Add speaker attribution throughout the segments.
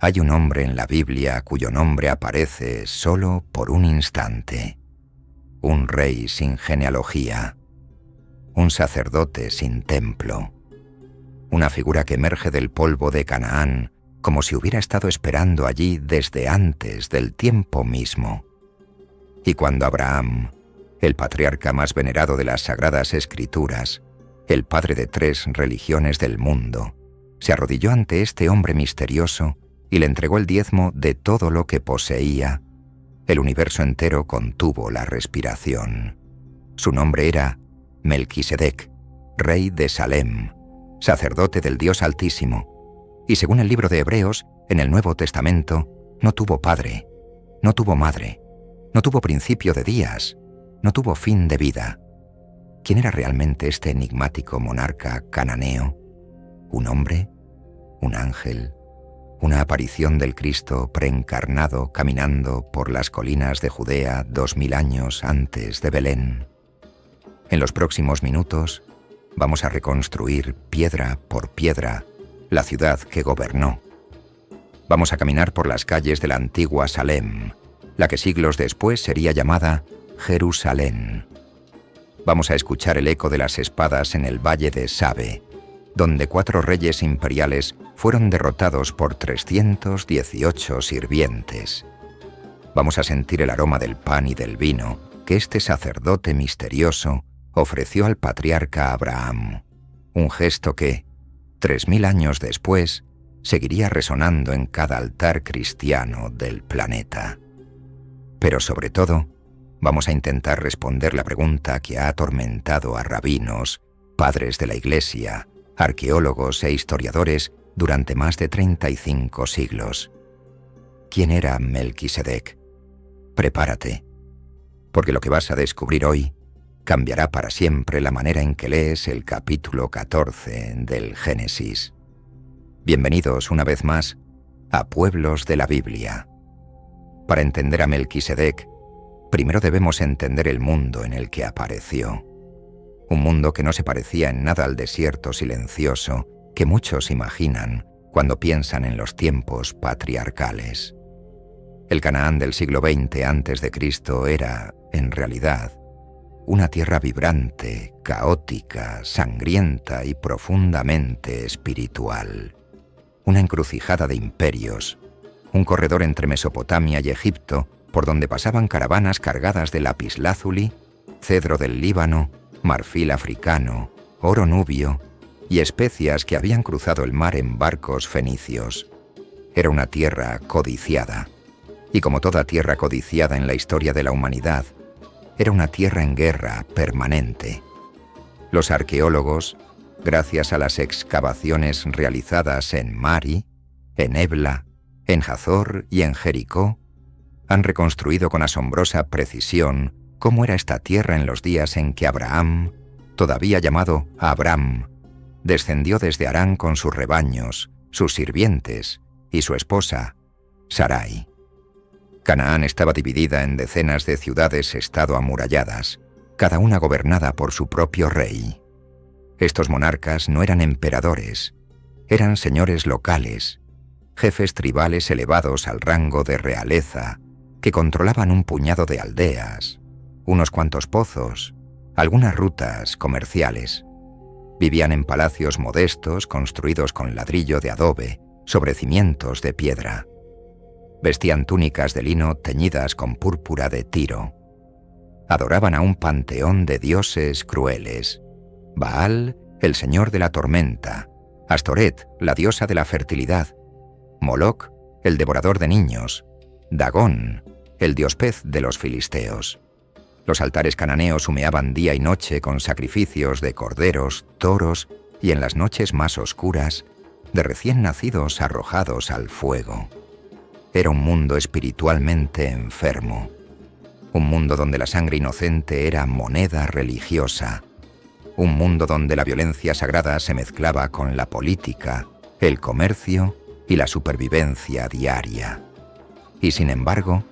Speaker 1: Hay un hombre en la Biblia cuyo nombre aparece solo por un instante. Un rey sin genealogía. Un sacerdote sin templo. Una figura que emerge del polvo de Canaán como si hubiera estado esperando allí desde antes del tiempo mismo. Y cuando Abraham, el patriarca más venerado de las Sagradas Escrituras, el padre de 3 religiones del mundo, se arrodilló ante este hombre misterioso y le entregó el diezmo de todo lo que poseía, el universo entero contuvo la respiración. Su nombre era Melquisedec, rey de Salem, sacerdote del Dios Altísimo, y según el libro de Hebreos, en el Nuevo Testamento, no tuvo padre, no tuvo madre, no tuvo principio de días, no tuvo fin de vida. ¿Quién era realmente este enigmático monarca cananeo? ¿Un hombre? ¿Un ángel? ¿Una aparición del Cristo preencarnado caminando por las colinas de Judea 2000 años antes de Belén? En los próximos minutos vamos a reconstruir piedra por piedra la ciudad que gobernó. Vamos a caminar por las calles de la antigua Salem, la que siglos después sería llamada Jerusalén. Vamos a escuchar el eco de las espadas en el valle de Sabe, donde 4 reyes imperiales fueron derrotados por 318 sirvientes. Vamos a sentir el aroma del pan y del vino que este sacerdote misterioso ofreció al patriarca Abraham, un gesto que, 3000 años después, seguiría resonando en cada altar cristiano del planeta. Pero sobre todo, vamos a intentar responder la pregunta que ha atormentado a rabinos, padres de la Iglesia, arqueólogos e historiadores durante más de 35 siglos. ¿Quién era Melquisedec? Prepárate, porque lo que vas a descubrir hoy cambiará para siempre la manera en que lees el capítulo 14 del Génesis. Bienvenidos una vez más a Pueblos de la Biblia. Para entender a Melquisedec, primero debemos entender el mundo en el que apareció. Un mundo que no se parecía en nada al desierto silencioso que muchos imaginan cuando piensan en los tiempos patriarcales. El Canaán del siglo XX a.C. era, en realidad, una tierra vibrante, caótica, sangrienta y profundamente espiritual. Una encrucijada de imperios, un corredor entre Mesopotamia y Egipto por donde pasaban caravanas cargadas de lapislázuli, cedro del Líbano, marfil africano, oro nubio y especias que habían cruzado el mar en barcos fenicios. Era una tierra codiciada, y como toda tierra codiciada en la historia de la humanidad, era una tierra en guerra permanente. Los arqueólogos, gracias a las excavaciones realizadas en Mari, en Ebla, en Hazor y en Jericó, han reconstruido con asombrosa precisión cómo era esta tierra en los días en que Abraham, todavía llamado Abram, descendió desde Harán con sus rebaños, sus sirvientes y su esposa, Sarai. Canaán estaba dividida en decenas de ciudades-estado amuralladas, cada una gobernada por su propio rey. Estos monarcas no eran emperadores, eran señores locales, jefes tribales elevados al rango de realeza, que controlaban un puñado de aldeas, unos cuantos pozos, algunas rutas comerciales. Vivían en palacios modestos construidos con ladrillo de adobe sobre cimientos de piedra. Vestían túnicas de lino teñidas con púrpura de Tiro. Adoraban a un panteón de dioses crueles: Baal, el señor de la tormenta; Astoret, la diosa de la fertilidad; Moloc, el devorador de niños; Dagón, el dios pez de los filisteos. Los altares cananeos humeaban día y noche con sacrificios de corderos, toros y, en las noches más oscuras, de recién nacidos arrojados al fuego. Era un mundo espiritualmente enfermo, un mundo donde la sangre inocente era moneda religiosa, un mundo donde la violencia sagrada se mezclaba con la política, el comercio y la supervivencia diaria. Y sin embargo,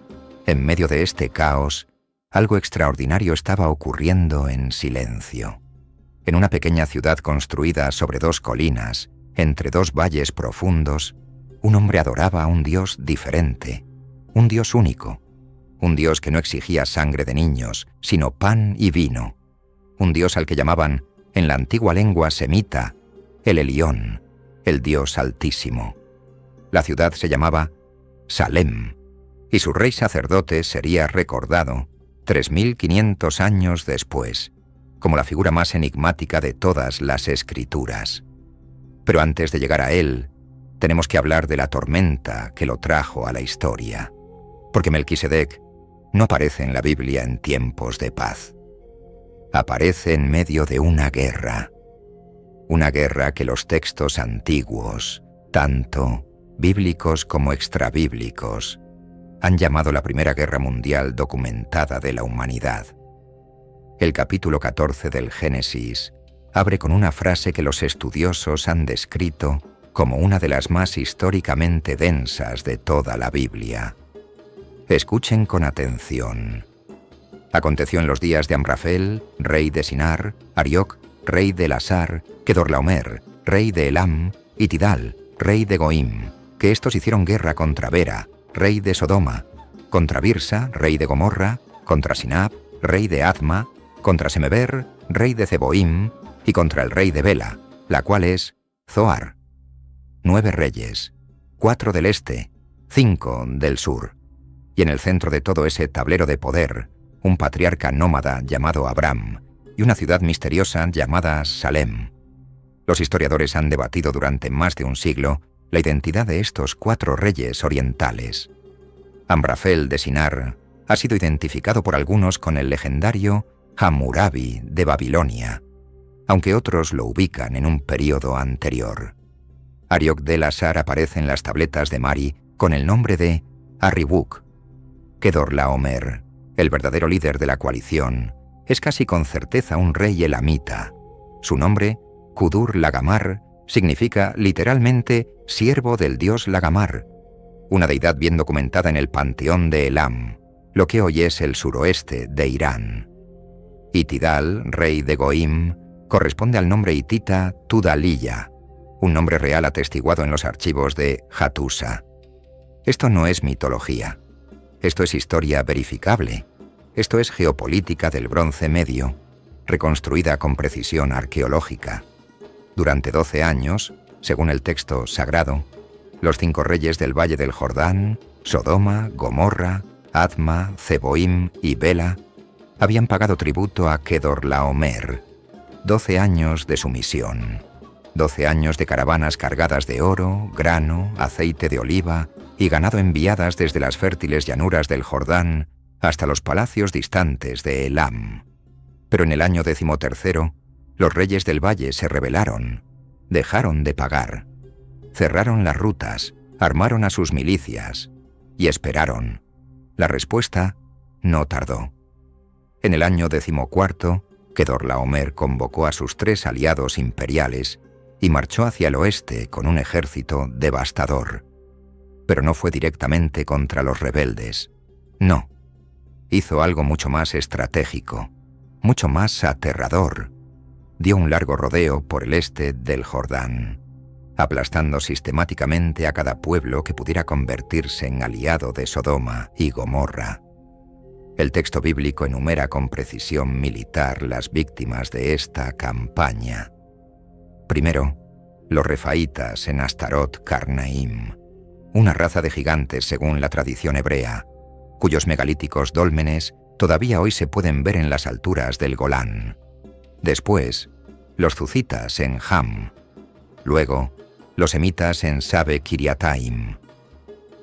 Speaker 1: en medio de este caos, algo extraordinario estaba ocurriendo en silencio. En una pequeña ciudad construida sobre 2 colinas, entre 2 valles profundos, un hombre adoraba a un Dios diferente, un Dios único, un Dios que no exigía sangre de niños, sino pan y vino, un Dios al que llamaban, en la antigua lengua semita, el Elión, el Dios Altísimo. La ciudad se llamaba Salem, y su rey sacerdote sería recordado 3500 años después, como la figura más enigmática de todas las escrituras. Pero antes de llegar a él, tenemos que hablar de la tormenta que lo trajo a la historia, porque Melquisedec no aparece en la Biblia en tiempos de paz. Aparece en medio de una guerra que los textos antiguos, tanto bíblicos como extrabíblicos, han llamado la Primera Guerra Mundial documentada de la humanidad. El capítulo 14 del Génesis abre con una frase que los estudiosos han descrito como una de las más históricamente densas de toda la Biblia. Escuchen con atención. Aconteció en los días de Amrafel, rey de Sinar, Arioc, rey de Elasar, Kedorlaomer, rey de Elam, y Tidal, rey de Goim, que estos hicieron guerra contra Bera, rey de Sodoma, contra Birsa, rey de Gomorra, contra Sinab, rey de Adma, contra Semeber, rey de Zeboim, y contra el rey de Bela, la cual es Zoar. 9 reyes, 4 del este, 5 del sur, y en el centro de todo ese tablero de poder, un patriarca nómada llamado Abram, y una ciudad misteriosa llamada Salem. Los historiadores han debatido durante más de un siglo la identidad de estos 4 reyes orientales. Amrafel de Sinar ha sido identificado por algunos con el legendario Hammurabi de Babilonia, aunque otros lo ubican en un período anterior. Arioc de Elasar aparece en las tabletas de Mari con el nombre de Arribuk. Kedorlaomer, el verdadero líder de la coalición, es casi con certeza un rey elamita. Su nombre, Kudur-Lagamar, significa literalmente siervo del dios Lagamar, una deidad bien documentada en el panteón de Elam, lo que hoy es el suroeste de Irán. Y Tidal, rey de Goim, corresponde al nombre hitita Tudaliya, un nombre real atestiguado en los archivos de Hattusa. Esto no es mitología. Esto es historia verificable. Esto es geopolítica del Bronce Medio, reconstruida con precisión arqueológica. Durante 12 años, según el texto sagrado, los 5 reyes del Valle del Jordán, Sodoma, Gomorra, Adma, Zeboim y Bela, habían pagado tributo a Kedorlaomer. 12 años de sumisión. 12 años de caravanas cargadas de oro, grano, aceite de oliva y ganado enviadas desde las fértiles llanuras del Jordán hasta los palacios distantes de Elam. Pero en el año 13, los reyes del valle se rebelaron, dejaron de pagar, cerraron las rutas, armaron a sus milicias y esperaron. La respuesta no tardó. En el año 14, Kedorlaomer convocó a sus 3 aliados imperiales y marchó hacia el oeste con un ejército devastador. Pero no fue directamente contra los rebeldes. No. Hizo algo mucho más estratégico, mucho más aterrador. Dio un largo rodeo por el este del Jordán, aplastando sistemáticamente a cada pueblo que pudiera convertirse en aliado de Sodoma y Gomorra. El texto bíblico enumera con precisión militar las víctimas de esta campaña. Primero, los refaítas en Astarot Karnaim, una raza de gigantes según la tradición hebrea, cuyos megalíticos dólmenes todavía hoy se pueden ver en las alturas del Golán. Después, los zuzitas en Ham. Luego, los semitas en Sabe Kiriataim.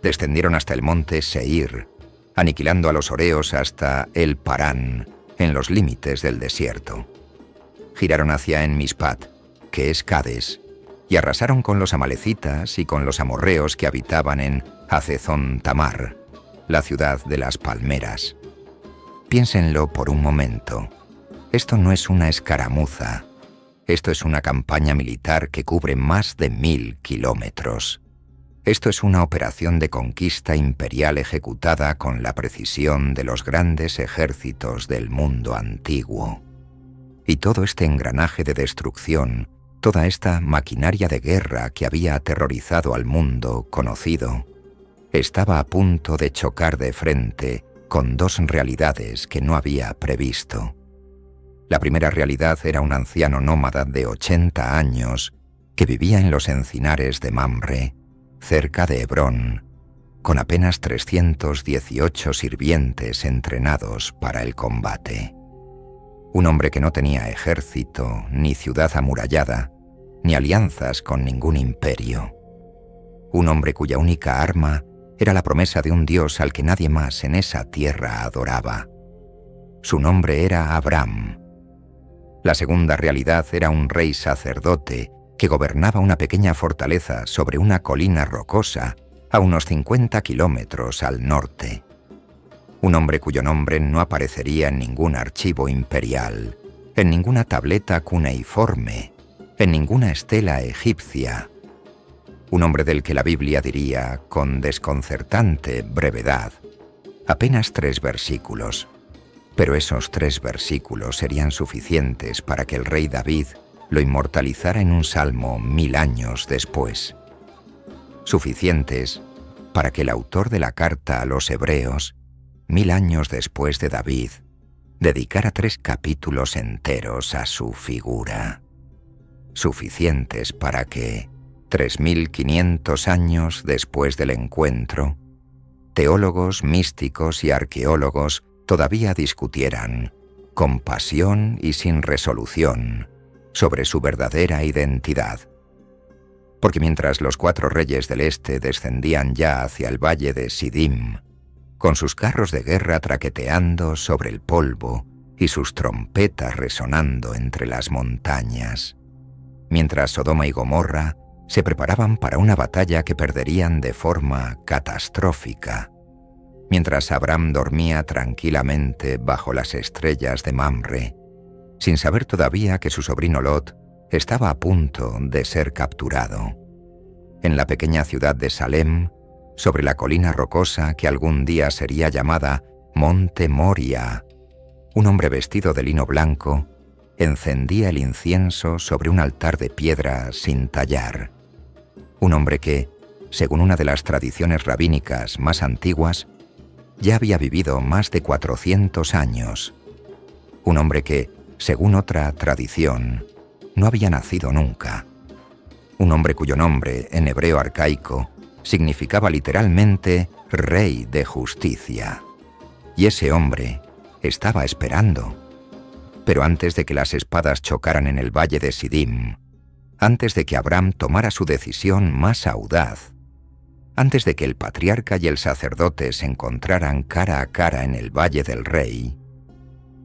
Speaker 1: Descendieron hasta el monte Seir, aniquilando a los horeos hasta el Parán, en los límites del desierto. Giraron hacia En Mispat, que es Cades, y arrasaron con los amalecitas y con los amorreos que habitaban en Hazezón Tamar, la ciudad de las palmeras. Piénsenlo por un momento. Esto no es una escaramuza. Esto es una campaña militar que cubre más de 1000 kilómetros. Esto es una operación de conquista imperial ejecutada con la precisión de los grandes ejércitos del mundo antiguo. Y todo este engranaje de destrucción Toda esta maquinaria de guerra que había aterrorizado al mundo conocido estaba a punto de chocar de frente con dos realidades que no había previsto. La primera realidad era un anciano nómada de 80 años que vivía en los encinares de Mamre, cerca de Hebrón, con apenas 318 sirvientes entrenados para el combate. Un hombre que no tenía ejército, ni ciudad amurallada, ni alianzas con ningún imperio. Un hombre cuya única arma era la promesa de un Dios al que nadie más en esa tierra adoraba. Su nombre era Abram. La segunda realidad era un rey sacerdote que gobernaba una pequeña fortaleza sobre una colina rocosa a unos 50 kilómetros al norte. Un hombre cuyo nombre no aparecería en ningún archivo imperial, en ninguna tableta cuneiforme, en ninguna estela egipcia. Un hombre del que la Biblia diría, con desconcertante brevedad, apenas 3 versículos. Pero esos 3 versículos serían suficientes para que el rey David lo inmortalizara en un salmo 1000 años después. Suficientes para que el autor de la carta a los Hebreos, 1000 años después de David, dedicara 3 capítulos enteros a su figura. Suficientes para que, 3500 años después del encuentro, teólogos, místicos y arqueólogos todavía discutieran, con pasión y sin resolución, sobre su verdadera identidad. Porque mientras los 4 reyes del este descendían ya hacia el valle de Sidim, con sus carros de guerra traqueteando sobre el polvo y sus trompetas resonando entre las montañas, mientras Sodoma y Gomorra se preparaban para una batalla que perderían de forma catastrófica, mientras Abram dormía tranquilamente bajo las estrellas de Mamre, sin saber todavía que su sobrino Lot estaba a punto de ser capturado. En la pequeña ciudad de Salem, sobre la colina rocosa que algún día sería llamada Monte Moria, un hombre vestido de lino blanco encendía el incienso sobre un altar de piedra sin tallar. Un hombre que, según una de las tradiciones rabínicas más antiguas, ya había vivido más de 400 años. Un hombre que, según otra tradición, no había nacido nunca. Un hombre cuyo nombre, en hebreo arcaico, significaba literalmente Rey de Justicia. Y ese hombre estaba esperando. Pero antes de que las espadas chocaran en el valle de Sidim, antes de que Abram tomara su decisión más audaz, antes de que el patriarca y el sacerdote se encontraran cara a cara en el Valle del Rey,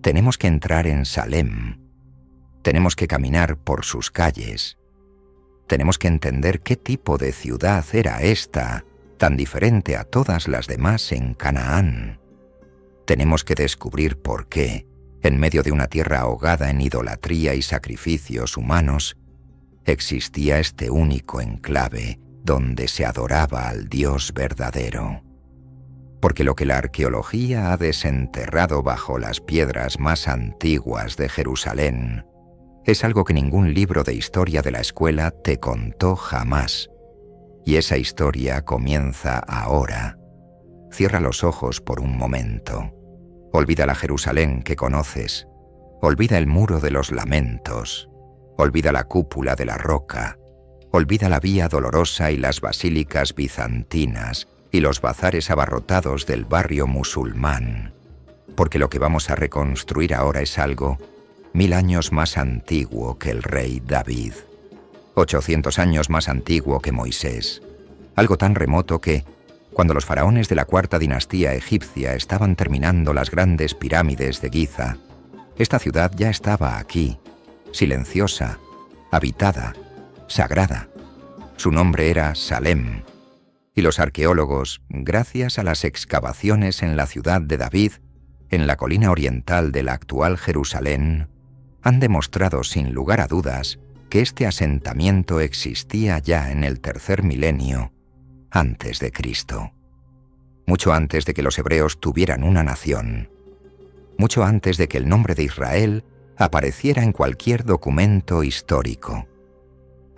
Speaker 1: tenemos que entrar en Salem, tenemos que caminar por sus calles, tenemos que entender qué tipo de ciudad era esta, tan diferente a todas las demás en Canaán. Tenemos que descubrir por qué, en medio de una tierra ahogada en idolatría y sacrificios humanos, existía este único enclave donde se adoraba al Dios verdadero. Porque lo que la arqueología ha desenterrado bajo las piedras más antiguas de Jerusalén es algo que ningún libro de historia de la escuela te contó jamás. Y esa historia comienza ahora. Cierra los ojos por un momento. Olvida la Jerusalén que conoces. Olvida el muro de los lamentos. Olvida la cúpula de la roca. Olvida la vía dolorosa y las basílicas bizantinas y los bazares abarrotados del barrio musulmán. Porque lo que vamos a reconstruir ahora es algo 1000 años más antiguo que el rey David. 800 años más antiguo que Moisés. Algo tan remoto que, cuando los faraones de la 4ª dinastía egipcia estaban terminando las grandes pirámides de Giza, esta ciudad ya estaba aquí, silenciosa, habitada, sagrada. Su nombre era Salem, y los arqueólogos, gracias a las excavaciones en la ciudad de David, en la colina oriental de la actual Jerusalén, han demostrado sin lugar a dudas que este asentamiento existía ya en el 3er milenio antes de Cristo. Mucho antes de que los hebreos tuvieran una nación, mucho antes de que el nombre de Israel apareciera en cualquier documento histórico.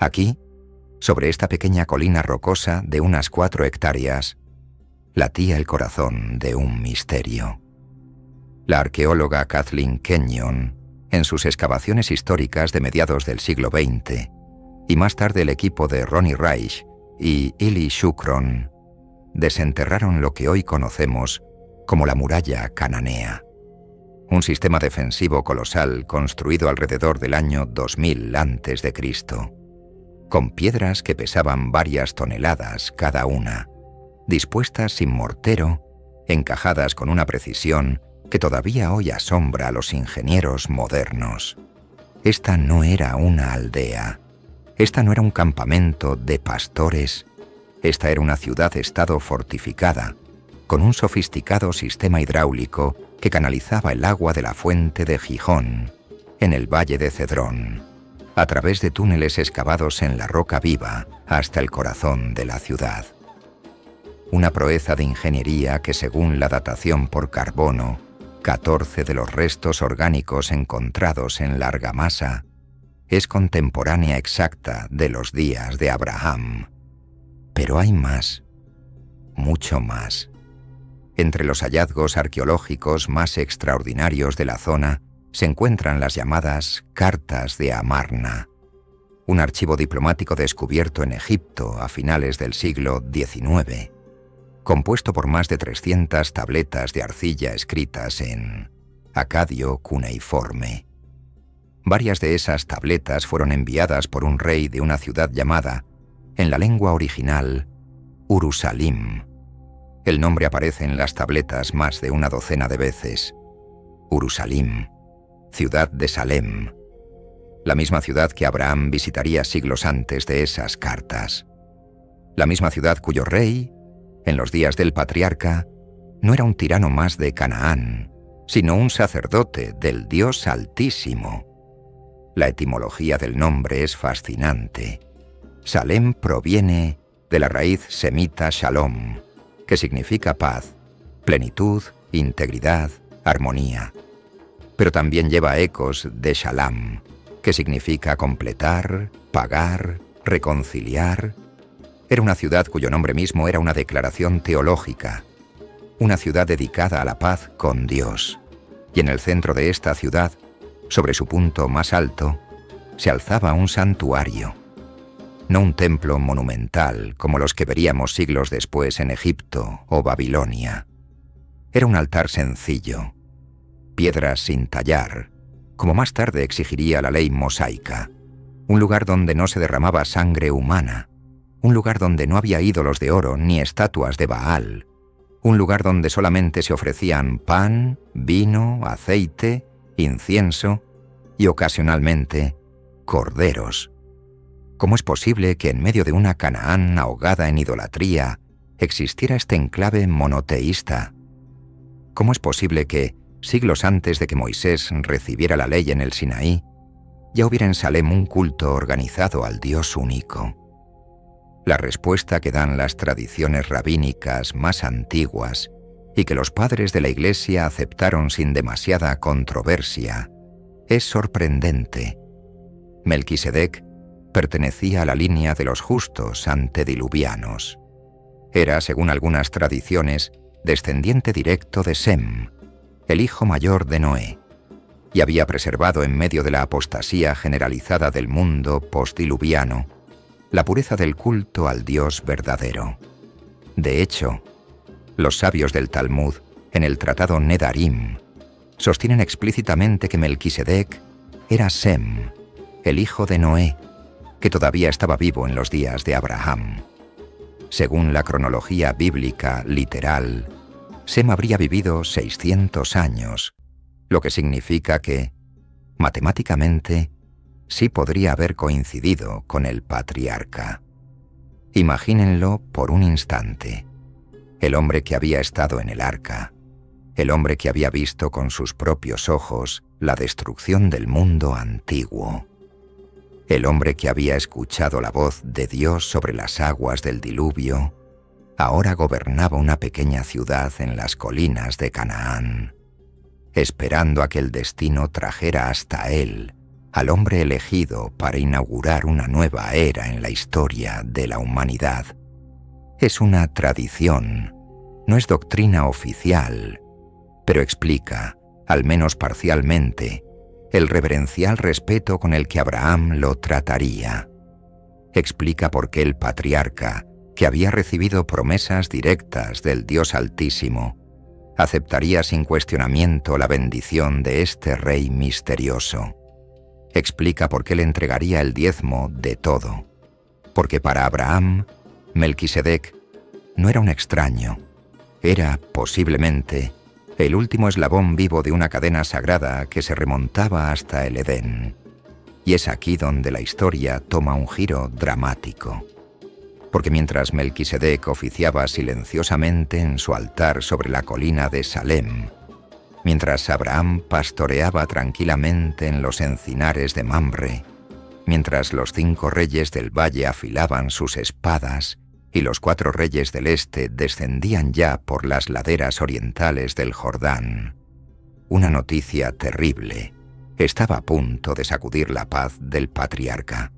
Speaker 1: Aquí, sobre esta pequeña colina rocosa de unas 4 hectáreas, latía el corazón de un misterio. La arqueóloga Kathleen Kenyon, en sus excavaciones históricas de mediados del siglo XX, y más tarde el equipo de Ronnie Reich y Eli Shukron, desenterraron lo que hoy conocemos como la muralla cananea, un sistema defensivo colosal construido alrededor del año 2000 a.C., con piedras que pesaban varias toneladas cada una, dispuestas sin mortero, encajadas con una precisión que todavía hoy asombra a los ingenieros modernos. Esta no era una aldea, esta no era un campamento de pastores, esta era una ciudad-estado fortificada, con un sofisticado sistema hidráulico que canalizaba el agua de la fuente de Gijón, en el valle de Cedrón, a través de túneles excavados en la roca viva hasta el corazón de la ciudad. Una proeza de ingeniería que, según la datación por carbono, 14 de los restos orgánicos encontrados en la argamasa, es contemporánea exacta de los días de Abraham. Pero hay más, mucho más. Entre los hallazgos arqueológicos más extraordinarios de la zona se encuentran las llamadas Cartas de Amarna, un archivo diplomático descubierto en Egipto a finales del siglo XIX, compuesto por más de 300 tabletas de arcilla escritas en acadio cuneiforme. Varias de esas tabletas fueron enviadas por un rey de una ciudad llamada, en la lengua original, Urusalim. El nombre aparece en las tabletas más de una docena de veces. Urusalim, ciudad de Salem, la misma ciudad que Abraham visitaría siglos antes de esas cartas. La misma ciudad cuyo rey, en los días del patriarca, no era un tirano más de Canaán, sino un sacerdote del Dios Altísimo. La etimología del nombre es fascinante. Salem proviene de la raíz semita shalom, que significa paz, plenitud, integridad, armonía. Pero también lleva ecos de shalam, que significa completar, pagar, reconciliar. Era una ciudad cuyo nombre mismo era una declaración teológica, una ciudad dedicada a la paz con Dios. Y en el centro de esta ciudad, sobre su punto más alto, se alzaba un santuario. No un templo monumental como los que veríamos siglos después en Egipto o Babilonia. Era un altar sencillo, piedras sin tallar, como más tarde exigiría la ley mosaica, un lugar donde no se derramaba sangre humana, un lugar donde no había ídolos de oro ni estatuas de Baal, un lugar donde solamente se ofrecían pan, vino, aceite, incienso y ocasionalmente corderos. ¿Cómo es posible que en medio de una Canaán ahogada en idolatría existiera este enclave monoteísta? ¿Cómo es posible que, siglos antes de que Moisés recibiera la ley en el Sinaí, ya hubiera en Salem un culto organizado al Dios único? La respuesta que dan las tradiciones rabínicas más antiguas y que los padres de la Iglesia aceptaron sin demasiada controversia es sorprendente. Melquisedec pertenecía a la línea de los justos antediluvianos. Era, según algunas tradiciones, descendiente directo de Sem, el hijo mayor de Noé, y había preservado en medio de la apostasía generalizada del mundo postdiluviano la pureza del culto al Dios verdadero. De hecho, los sabios del Talmud, en el tratado Nedarim, sostienen explícitamente que Melquisedec era Sem, el hijo de Noé, que todavía estaba vivo en los días de Abraham. Según la cronología bíblica literal, Sem habría vivido 600 años, lo que significa que, matemáticamente, sí podría haber coincidido con el patriarca. Imagínenlo por un instante. El hombre que había estado en el arca, el hombre que había visto con sus propios ojos la destrucción del mundo antiguo, el hombre que había escuchado la voz de Dios sobre las aguas del diluvio, ahora gobernaba una pequeña ciudad en las colinas de Canaán, esperando a que el destino trajera hasta él al hombre elegido para inaugurar una nueva era en la historia de la humanidad. Es una tradición, no es doctrina oficial, pero explica, al menos parcialmente, el reverencial respeto con el que Abraham lo trataría. Explica por qué el patriarca, que había recibido promesas directas del Dios Altísimo, aceptaría sin cuestionamiento la bendición de este rey misterioso. Explica por qué le entregaría el diezmo de todo. Porque para Abraham, Melquisedec no era un extraño, era, posiblemente, el último eslabón vivo de una cadena sagrada que se remontaba hasta el Edén. Y es aquí donde la historia toma un giro dramático. Porque mientras Melquisedec oficiaba silenciosamente en su altar sobre la colina de Salem, mientras Abraham pastoreaba tranquilamente en los encinares de Mamre, mientras los 5 reyes del valle afilaban sus espadas y los 4 reyes del este descendían ya por las laderas orientales del Jordán, una noticia terrible estaba a punto de sacudir la paz del patriarca.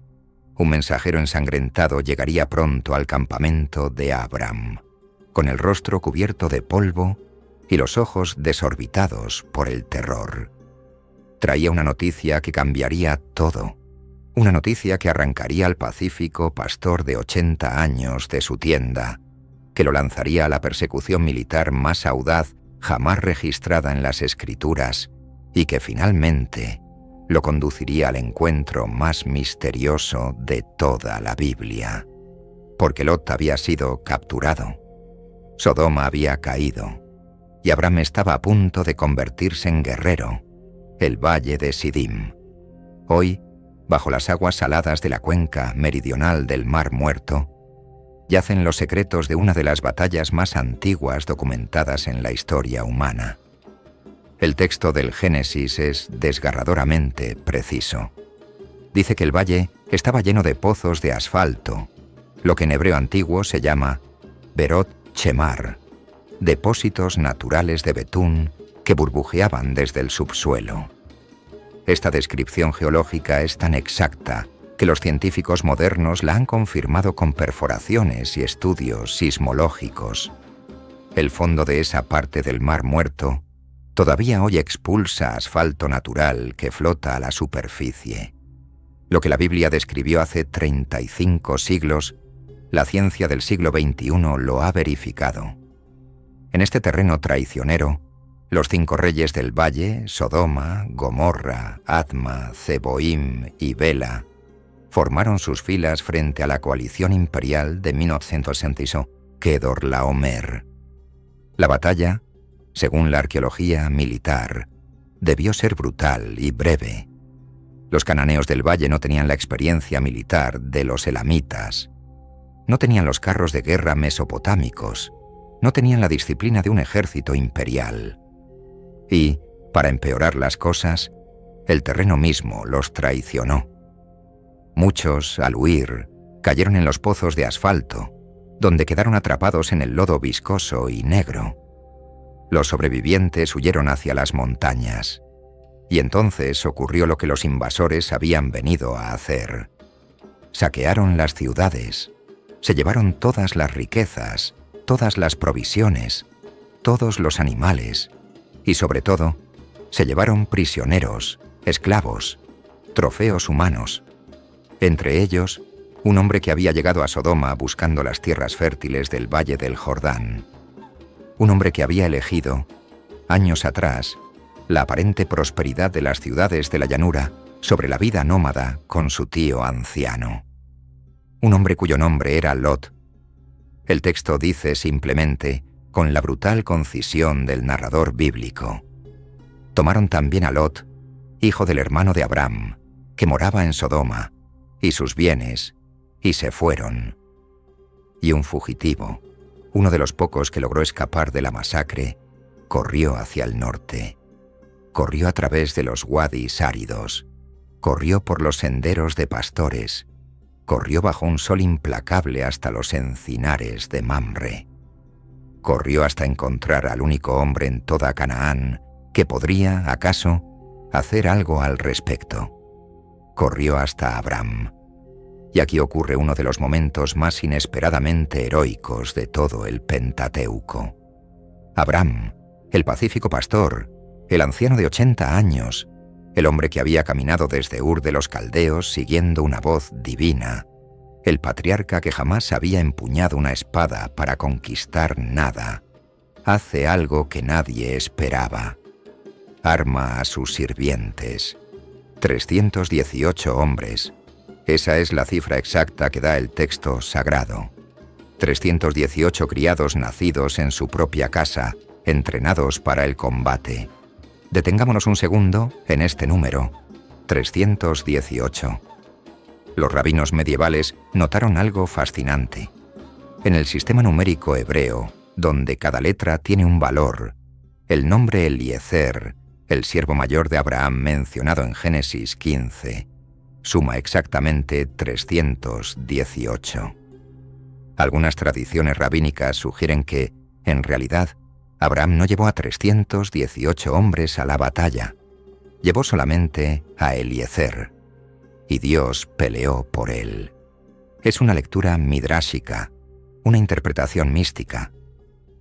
Speaker 1: Un mensajero ensangrentado llegaría pronto al campamento de Abram, con el rostro cubierto de polvo y los ojos desorbitados por el terror. Traía una noticia que cambiaría todo, una noticia que arrancaría al pacífico pastor de 80 años de su tienda, que lo lanzaría a la persecución militar más audaz jamás registrada en las Escrituras y que finalmente lo conduciría al encuentro más misterioso de toda la Biblia. Porque Lot había sido capturado, Sodoma había caído, y Abraham estaba a punto de convertirse en guerrero, el valle de Sidim. Hoy, bajo las aguas saladas de la cuenca meridional del Mar Muerto, yacen los secretos de una de las batallas más antiguas documentadas en la historia humana. El texto del Génesis es desgarradoramente preciso. Dice que el valle estaba lleno de pozos de asfalto, lo que en hebreo antiguo se llama Berot Shemar, depósitos naturales de betún que burbujeaban desde el subsuelo. Esta descripción geológica es tan exacta que los científicos modernos la han confirmado con perforaciones y estudios sismológicos. El fondo de esa parte del Mar Muerto todavía hoy expulsa asfalto natural que flota a la superficie. Lo que la Biblia describió hace 35 siglos, la ciencia del siglo XXI lo ha verificado. En este terreno traicionero, los 5 reyes del valle, Sodoma, Gomorra, Adma, Zeboim y Bela, formaron sus filas frente a la coalición imperial de 1966, Kedorlaomer. La batalla, según la arqueología militar, debió ser brutal y breve. Los cananeos del valle no tenían la experiencia militar de los elamitas, no tenían los carros de guerra mesopotámicos, no tenían la disciplina de un ejército imperial. Y, para empeorar las cosas, el terreno mismo los traicionó. Muchos, al huir, cayeron en los pozos de asfalto, donde quedaron atrapados en el lodo viscoso y negro. Los sobrevivientes huyeron hacia las montañas, y entonces ocurrió lo que los invasores habían venido a hacer. Saquearon las ciudades, se llevaron todas las riquezas, todas las provisiones, todos los animales, y sobre todo, se llevaron prisioneros, esclavos, trofeos humanos. Entre ellos, un hombre que había llegado a Sodoma buscando las tierras fértiles del Valle del Jordán. Un hombre que había elegido, años atrás, la aparente prosperidad de las ciudades de la llanura sobre la vida nómada con su tío anciano. Un hombre cuyo nombre era Lot. El texto dice simplemente, con la brutal concisión del narrador bíblico: tomaron también a Lot, hijo del hermano de Abraham, que moraba en Sodoma, y sus bienes, y se fueron. Y un fugitivo, uno de los pocos que logró escapar de la masacre, corrió hacia el norte. Corrió a través de los wadis áridos, corrió por los senderos de pastores, corrió bajo un sol implacable hasta los encinares de Mamre. Corrió hasta encontrar al único hombre en toda Canaán que podría, acaso, hacer algo al respecto. corrió hasta Abram. Y aquí ocurre uno de los momentos más inesperadamente heroicos de todo el Pentateuco. Abram, el pacífico pastor, el anciano de 80 años, el hombre que había caminado desde Ur de los Caldeos siguiendo una voz divina, el patriarca que jamás había empuñado una espada para conquistar nada, hace algo que nadie esperaba. Arma a sus sirvientes. 318 hombres. Esa es la cifra exacta que da el texto sagrado. 318 criados nacidos en su propia casa, entrenados para el combate. Detengámonos un segundo en este número, 318. Los rabinos medievales notaron algo fascinante. En el sistema numérico hebreo, donde cada letra tiene un valor, el nombre Eliezer, el siervo mayor de Abraham mencionado en Génesis 15, suma exactamente 318. Algunas tradiciones rabínicas sugieren que, en realidad, Abraham no llevó a 318 hombres a la batalla, llevó solamente a Eliezer, y Dios peleó por él. Es una lectura midrásica, una interpretación mística,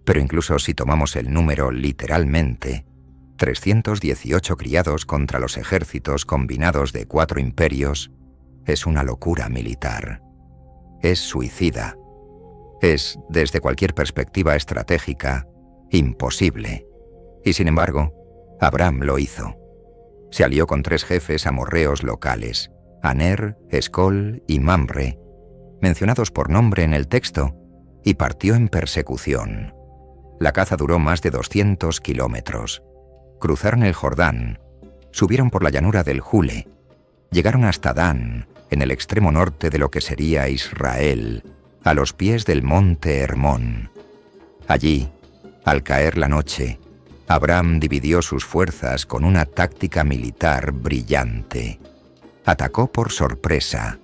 Speaker 1: pero incluso si tomamos el número literalmente, 318 criados contra los ejércitos combinados de 4 imperios, es una locura militar. Es suicida. Es, desde cualquier perspectiva estratégica, imposible. Y sin embargo, Abram lo hizo. Se alió con 3 jefes amorreos locales, Aner, Escol y Mamre, mencionados por nombre en el texto, y partió en persecución. La caza duró más de 200 kilómetros. Cruzaron el Jordán, subieron por la llanura del Jule, llegaron hasta Dan, en el extremo norte de lo que sería Israel, a los pies del monte Hermón. Allí, al caer la noche, Abram dividió sus fuerzas con una táctica militar brillante. Atacó por sorpresa,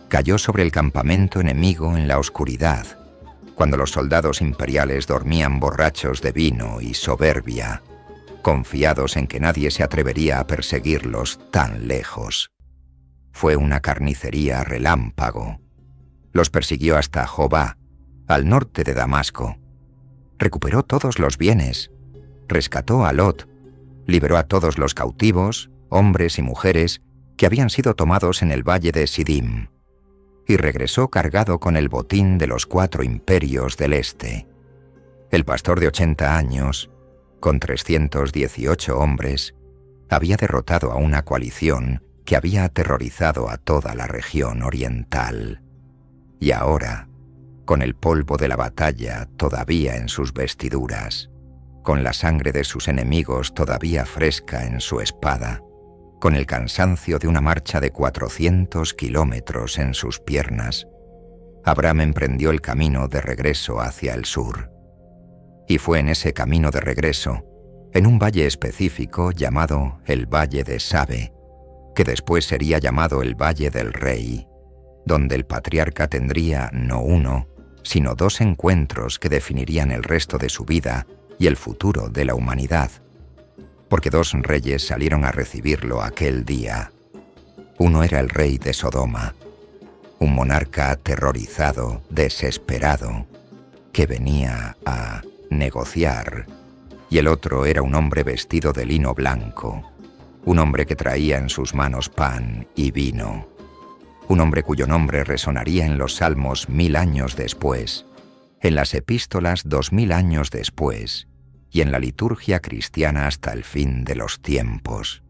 Speaker 1: cayó sobre el campamento enemigo en la oscuridad, cuando los soldados imperiales dormían borrachos de vino y soberbia, confiados en que nadie se atrevería a perseguirlos tan lejos. Fue una carnicería relámpago. Los persiguió hasta Jobá, al norte de Damasco. Recuperó todos los bienes, rescató a Lot, liberó a todos los cautivos, hombres y mujeres, que habían sido tomados en el valle de Sidim, y regresó cargado con el botín de los 4 imperios del este. El pastor de 80 años, con 318 hombres, había derrotado a una coalición que había aterrorizado a toda la región oriental. Y ahora, con el polvo de la batalla todavía en sus vestiduras, con la sangre de sus enemigos todavía fresca en su espada, con el cansancio de una marcha de 400 kilómetros en sus piernas, Abram emprendió el camino de regreso hacia el sur. Y fue en ese camino de regreso, en un valle específico llamado el Valle de Sabe, que después sería llamado el Valle del Rey, donde el patriarca tendría no uno, sino 2 encuentros que definirían el resto de su vida y el futuro de la humanidad, porque 2 reyes salieron a recibirlo aquel día. Uno era el rey de Sodoma, un monarca aterrorizado, desesperado, que venía a negociar, y el otro era un hombre vestido de lino blanco, un hombre que traía en sus manos pan y vino, un hombre cuyo nombre resonaría en los salmos 1000 años después, en las epístolas 2000 años después, y en la liturgia cristiana hasta el fin de los tiempos.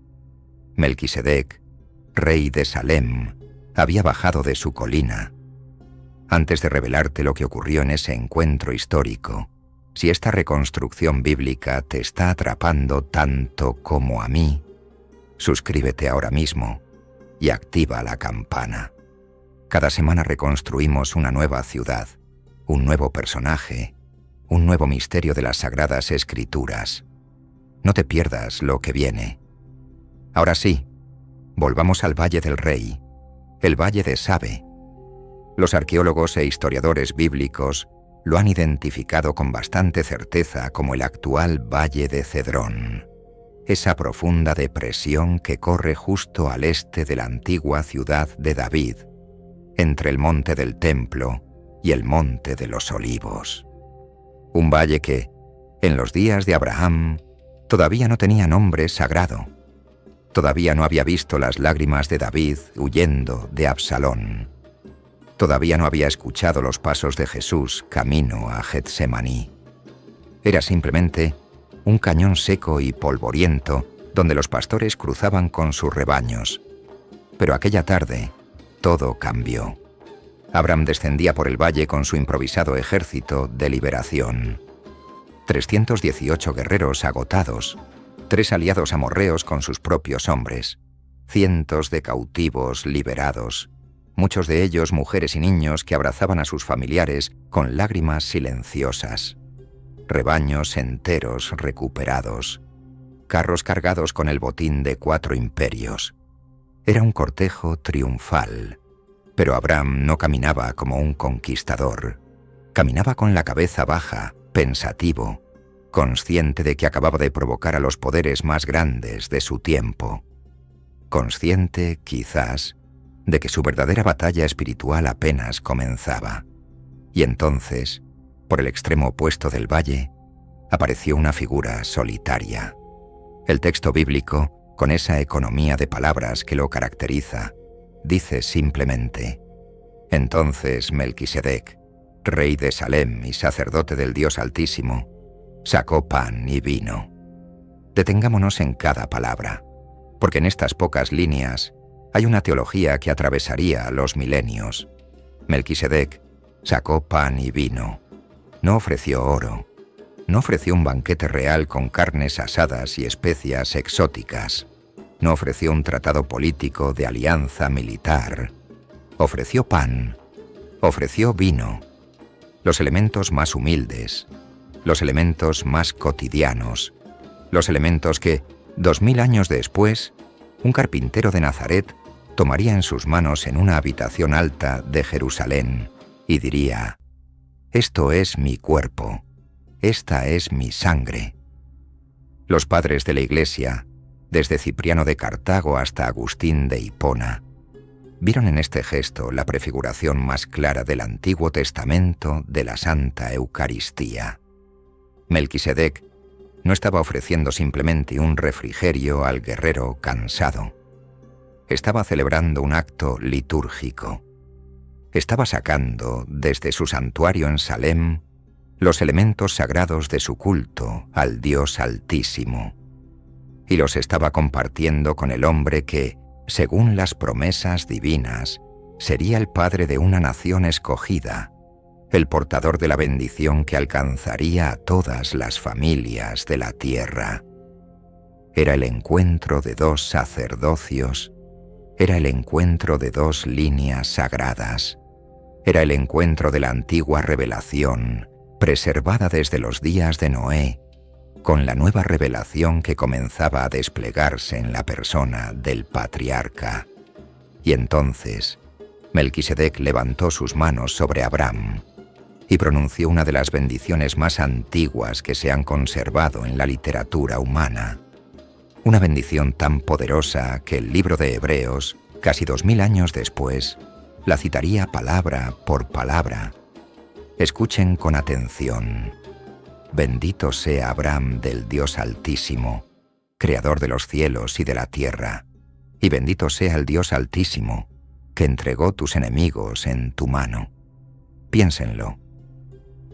Speaker 1: Melquisedec, rey de Salem, había bajado de su colina. Antes de revelarte lo que ocurrió en ese encuentro histórico, si esta reconstrucción bíblica te está atrapando tanto como a mí, suscríbete ahora mismo y activa la campana. Cada semana reconstruimos una nueva ciudad, un nuevo personaje, un nuevo misterio de las Sagradas Escrituras. No te pierdas lo que viene. Ahora sí, volvamos al Valle del Rey, el Valle de Sabe. Los arqueólogos e historiadores bíblicos lo han identificado con bastante certeza como el actual Valle de Cedrón. esa profunda depresión que corre justo al este de la antigua ciudad de David, entre el monte del Templo y el monte de los Olivos. Un valle que, en los días de Abraham, todavía no tenía nombre sagrado. Todavía no había visto las lágrimas de David huyendo de Absalón. Todavía no había escuchado los pasos de Jesús camino a Getsemaní. Era simplemente un cañón seco y polvoriento donde los pastores cruzaban con sus rebaños. Pero aquella tarde, todo cambió. Abram descendía por el valle con su improvisado ejército de liberación. 318 guerreros agotados, 3 aliados amorreos con sus propios hombres, cientos de cautivos liberados, muchos de ellos mujeres y niños que abrazaban a sus familiares con lágrimas silenciosas, rebaños enteros recuperados, carros cargados con el botín de 4 imperios. Era un cortejo triunfal, pero Abram no caminaba como un conquistador. Caminaba con la cabeza baja, pensativo, consciente de que acababa de provocar a los poderes más grandes de su tiempo. Consciente, quizás, de que su verdadera batalla espiritual apenas comenzaba. Y entonces, por el extremo opuesto del valle, apareció una figura solitaria. El texto bíblico, con esa economía de palabras que lo caracteriza, dice simplemente: entonces Melquisedec, rey de Salem y sacerdote del Dios Altísimo, sacó pan y vino. Detengámonos en cada palabra, porque en estas pocas líneas hay una teología que atravesaría los milenios. Melquisedec sacó pan y vino. No ofreció oro. No ofreció un banquete real con carnes asadas y especias exóticas. No ofreció un tratado político de alianza militar. Ofreció pan. Ofreció vino. Los elementos más humildes. Los elementos más cotidianos. Los elementos que, 2000 años después, un carpintero de Nazaret tomaría en sus manos en una habitación alta de Jerusalén y diría: esto es mi cuerpo. Esta es mi sangre. Los padres de la Iglesia, desde Cipriano de Cartago hasta Agustín de Hipona, vieron en este gesto la prefiguración más clara del Antiguo Testamento de la Santa Eucaristía. Melquisedec no estaba ofreciendo simplemente un refrigerio al guerrero cansado. Estaba celebrando un acto litúrgico. Estaba sacando, desde su santuario en Salem, los elementos sagrados de su culto al Dios Altísimo, y los estaba compartiendo con el hombre que, según las promesas divinas, sería el padre de una nación escogida, el portador de la bendición que alcanzaría a todas las familias de la tierra. Era el encuentro de 2 sacerdocios, era el encuentro de 2 líneas sagradas, era el encuentro de la antigua revelación, preservada desde los días de Noé, con la nueva revelación que comenzaba a desplegarse en la persona del patriarca. Y entonces, Melquisedec levantó sus manos sobre Abram y pronunció una de las bendiciones más antiguas que se han conservado en la literatura humana. Una bendición tan poderosa que el libro de Hebreos, casi 2000 años después, la citaría palabra por palabra. Escuchen con atención. Bendito sea Abram del Dios Altísimo, creador de los cielos y de la tierra, y bendito sea el Dios Altísimo, que entregó tus enemigos en tu mano. Piénsenlo.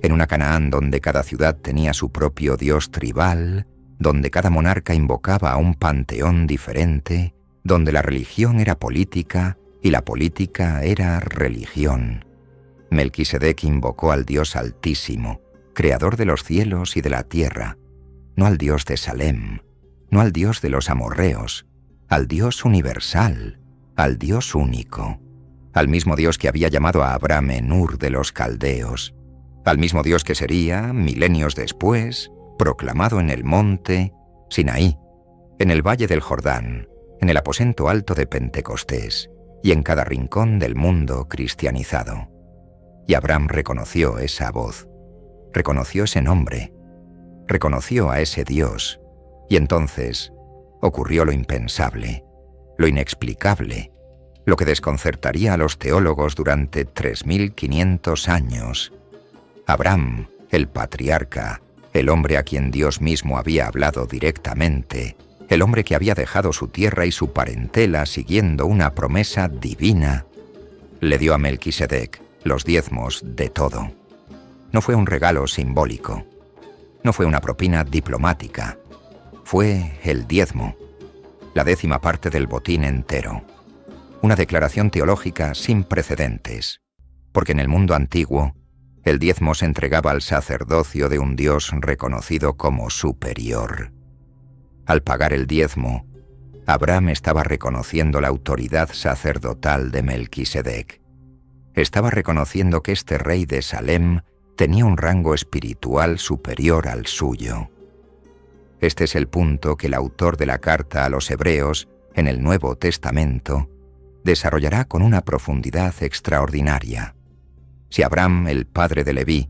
Speaker 1: En una Canaán donde cada ciudad tenía su propio dios tribal, donde cada monarca invocaba a un panteón diferente, donde la religión era política y la política era religión, Melquisedec invocó al Dios Altísimo, creador de los cielos y de la tierra, no al Dios de Salem, no al Dios de los amorreos, al Dios universal, al Dios único, al mismo Dios que había llamado a Abram en Ur de los caldeos, al mismo Dios que sería, milenios después, proclamado en el monte Sinaí, en el valle del Jordán, en el aposento alto de Pentecostés y en cada rincón del mundo cristianizado. Y Abram reconoció esa voz, reconoció ese nombre, reconoció a ese Dios, y entonces ocurrió lo impensable, lo inexplicable, lo que desconcertaría a los teólogos durante 3500 años. Abraham, el patriarca, el hombre a quien Dios mismo había hablado directamente, el hombre que había dejado su tierra y su parentela siguiendo una promesa divina, le dio a Melquisedec los diezmos de todo. No fue un regalo simbólico, no fue una propina diplomática, fue el diezmo, la 10ª parte del botín entero. Una declaración teológica sin precedentes, porque en el mundo antiguo, el diezmo se entregaba al sacerdocio de un Dios reconocido como superior. Al pagar el diezmo, Abraham estaba reconociendo la autoridad sacerdotal de Melquisedec. Estaba reconociendo que este rey de Salem tenía un rango espiritual superior al suyo. Este es el punto que el autor de la carta a los Hebreos, en el Nuevo Testamento, desarrollará con una profundidad extraordinaria. Si Abraham, el padre de Leví,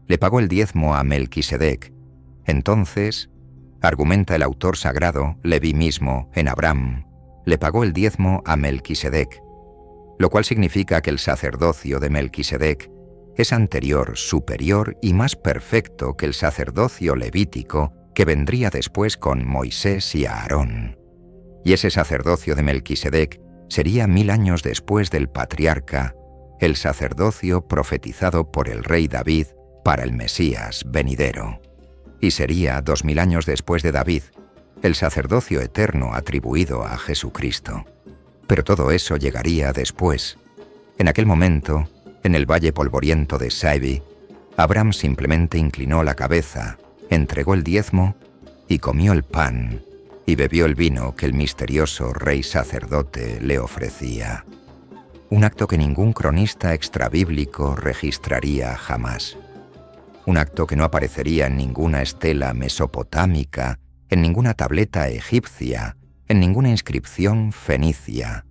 Speaker 1: le pagó el diezmo a Melquisedec, entonces, argumenta el autor sagrado, Leví mismo, en Abraham, le pagó el diezmo a Melquisedec, lo cual significa que el sacerdocio de Melquisedec es anterior, superior y más perfecto que el sacerdocio levítico que vendría después con Moisés y Aarón. Y ese sacerdocio de Melquisedec sería 1000 años después del patriarca, el sacerdocio profetizado por el rey David para el Mesías venidero. Y sería 2000 años después de David, el sacerdocio eterno atribuido a Jesucristo. Pero todo eso llegaría después. En aquel momento, en el valle polvoriento de Saibi, Abraham simplemente inclinó la cabeza, entregó el diezmo y comió el pan y bebió el vino que el misterioso rey sacerdote le ofrecía. Un acto que ningún cronista extrabíblico registraría jamás. Un acto que no aparecería en ninguna estela mesopotámica, en ninguna tableta egipcia, en ninguna inscripción fenicia.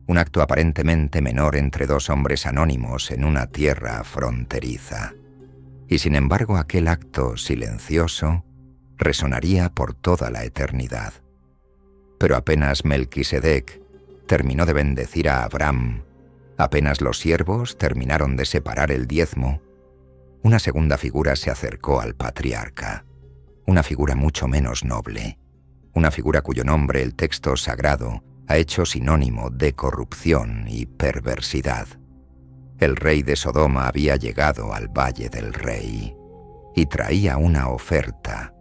Speaker 1: Un acto aparentemente menor entre dos hombres anónimos en una tierra fronteriza. Y sin embargo aquel acto silencioso resonaría por toda la eternidad. Pero apenas Melquisedec terminó de bendecir a Abraham, apenas los siervos terminaron de separar el diezmo, una segunda figura se acercó al patriarca, una figura mucho menos noble, una figura cuyo nombre el texto sagrado ha hecho sinónimo de corrupción y perversidad. El rey de Sodoma había llegado al Valle del Rey y traía una oferta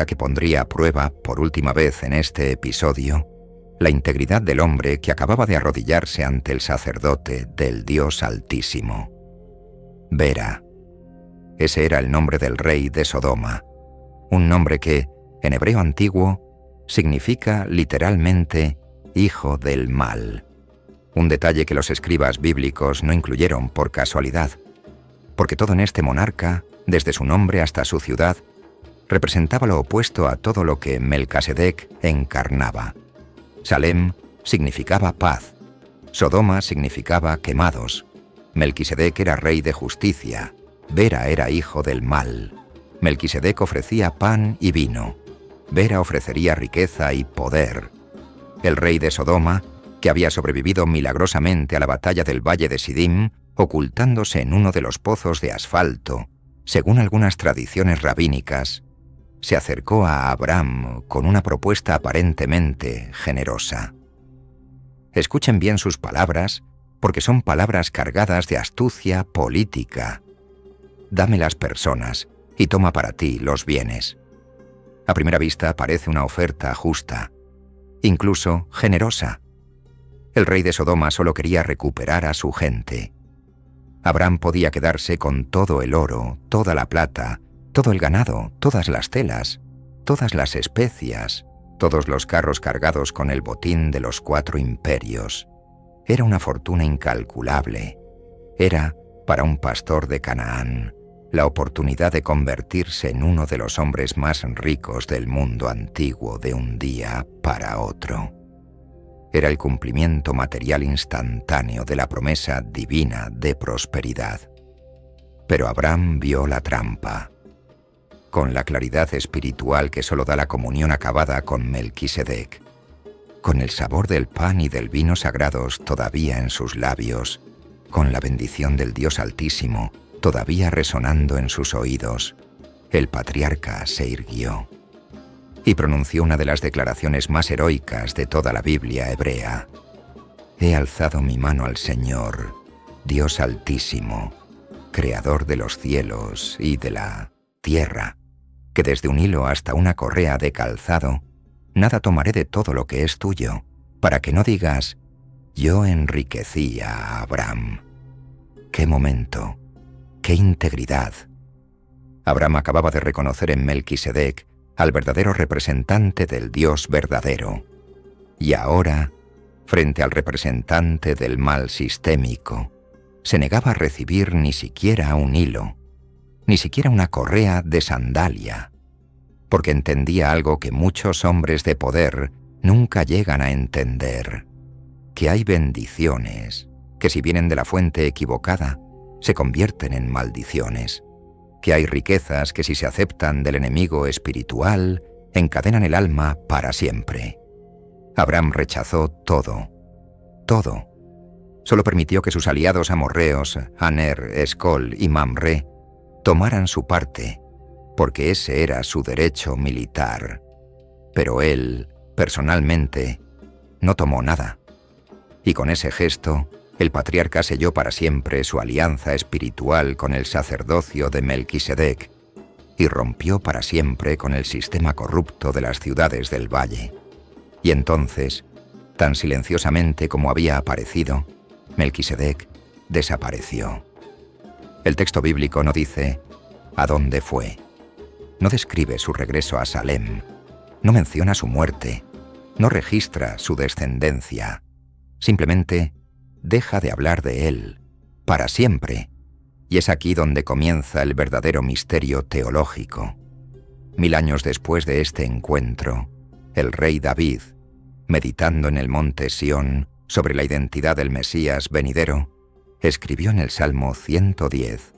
Speaker 1: que pondría a prueba, por última vez en este episodio, la integridad del hombre que acababa de arrodillarse ante el sacerdote del Dios Altísimo. Bera. Ese era el nombre del rey de Sodoma, un nombre que, en hebreo antiguo, significa literalmente hijo del mal. Un detalle que los escribas bíblicos no incluyeron por casualidad, porque todo en este monarca, desde su nombre hasta su ciudad, representaba lo opuesto a todo lo que Melquisedec encarnaba. Salem significaba paz, Sodoma significaba quemados, Melquisedec era rey de justicia, Bera era hijo del mal, Melquisedec ofrecía pan y vino, Bera ofrecería riqueza y poder. El rey de Sodoma, que había sobrevivido milagrosamente a la batalla del valle de Sidim, ocultándose en uno de los pozos de asfalto, según algunas tradiciones rabínicas, se acercó a Abraham con una propuesta aparentemente generosa. Escuchen bien sus palabras, porque son palabras cargadas de astucia política. Dame las personas y toma para ti los bienes. A primera vista parece una oferta justa, incluso generosa. El rey de Sodoma solo quería recuperar a su gente. Abraham podía quedarse con todo el oro, toda la plata, todo el ganado, todas las telas, todas las especias, todos los carros cargados con el botín de los 4 imperios. Era una fortuna incalculable. Era, para un pastor de Canaán, la oportunidad de convertirse en uno de los hombres más ricos del mundo antiguo de un día para otro. Era el cumplimiento material instantáneo de la promesa divina de prosperidad. Pero Abraham vio la trampa. con la claridad espiritual que solo da la comunión acabada con Melquisedec, con el sabor del pan y del vino sagrados todavía en sus labios, con la bendición del Dios Altísimo todavía resonando en sus oídos, el patriarca se irguió y pronunció una de las declaraciones más heroicas de toda la Biblia hebrea. He alzado mi mano al Señor, Dios Altísimo, Creador de los cielos y de la tierra, que desde un hilo hasta una correa de calzado, nada tomaré de todo lo que es tuyo, para que no digas, yo enriquecí a Abraham. ¡Qué momento! ¡Qué integridad! Abraham acababa de reconocer en Melquisedec al verdadero representante del Dios verdadero. Y ahora, frente al representante del mal sistémico, se negaba a recibir ni siquiera un hilo, ni siquiera una correa de sandalia, porque entendía algo que muchos hombres de poder nunca llegan a entender, que hay bendiciones que si vienen de la fuente equivocada, se convierten en maldiciones, que hay riquezas que si se aceptan del enemigo espiritual, encadenan el alma para siempre. Abraham rechazó todo, todo. Solo permitió que sus aliados amorreos, Aner, Escol y Mamre, tomaran su parte, porque ese era su derecho militar. Pero él, personalmente, no tomó nada. Y con ese gesto, el patriarca selló para siempre su alianza espiritual con el sacerdocio de Melquisedec y rompió para siempre con el sistema corrupto de las ciudades del valle. Y entonces, tan silenciosamente como había aparecido, Melquisedec desapareció. El texto bíblico no dice ¿a dónde fue? No describe su regreso a Salem, no menciona su muerte, no registra su descendencia, simplemente deja de hablar de él, para siempre, y es aquí donde comienza el verdadero misterio teológico. 1000 años después de este encuentro, el rey David, meditando en el monte Sión sobre la identidad del Mesías venidero, escribió en el Salmo 110,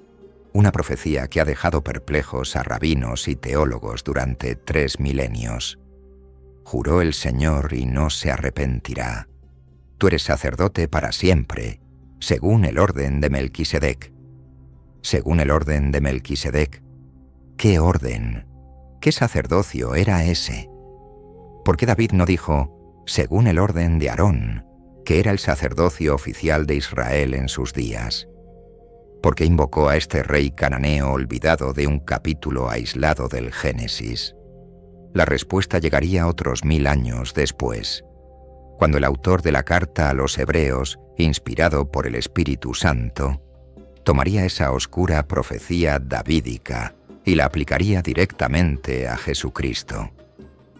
Speaker 1: una profecía que ha dejado perplejos a rabinos y teólogos durante 3 milenios. Juró el Señor y no se arrepentirá. Tú eres sacerdote para siempre, según el orden de Melquisedec. Según el orden de Melquisedec. ¿Qué orden? ¿Qué sacerdocio era ese? ¿Por qué David no dijo, según el orden de Aarón, que era el sacerdocio oficial de Israel en sus días? ¿Por qué invocó a este rey cananeo olvidado de un capítulo aislado del Génesis? La respuesta llegaría otros 1000 años después, cuando el autor de la carta a los Hebreos, inspirado por el Espíritu Santo, tomaría esa oscura profecía davídica y la aplicaría directamente a Jesucristo.